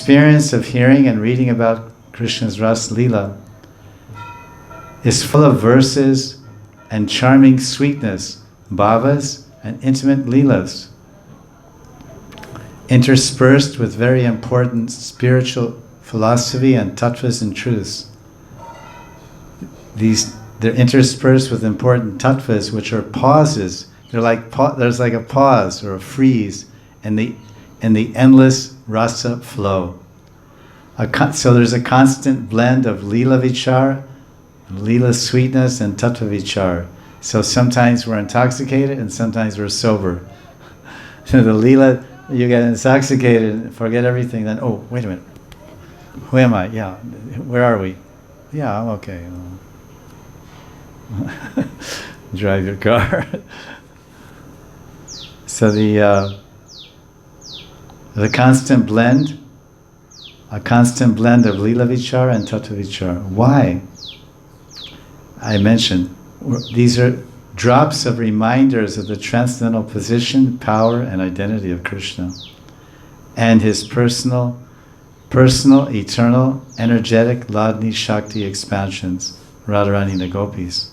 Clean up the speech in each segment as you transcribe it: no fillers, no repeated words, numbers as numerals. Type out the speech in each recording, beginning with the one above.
Experience of hearing and reading about Krishna's Rasa Lila is full of verses and charming sweetness, bhavas and intimate leelas, interspersed with very important spiritual philosophy and tattvas and truths. They're interspersed with important tattvas, which are pauses. They're like there's like a pause or a freeze in the endless rasa flow. So there's a constant blend of lila vichar, lila sweetness, and tattva vichar. So sometimes we're intoxicated and sometimes we're sober. So the lila, you get intoxicated, forget everything, then, oh, wait a minute. Who am I? Yeah. Where are we? Yeah, I'm okay. Drive your car. So the constant blend, a constant blend of lila vichar and tattva vichar. Why? I mentioned, these are drops of reminders of the transcendental position, power, and identity of Krishna, and his personal, eternal, energetic Ladni Shakti expansions, Radharani and the Gopis.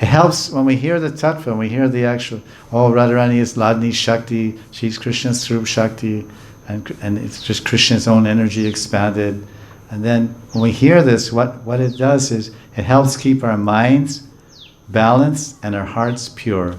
It helps when we hear the tattva, when we hear the actual, oh, Radharani is Ladni Shakti, she's Krishna's Swarup Shakti, and it's just Krishna's own energy expanded. And then when we hear this, what it does is it helps keep our minds balanced and our hearts pure.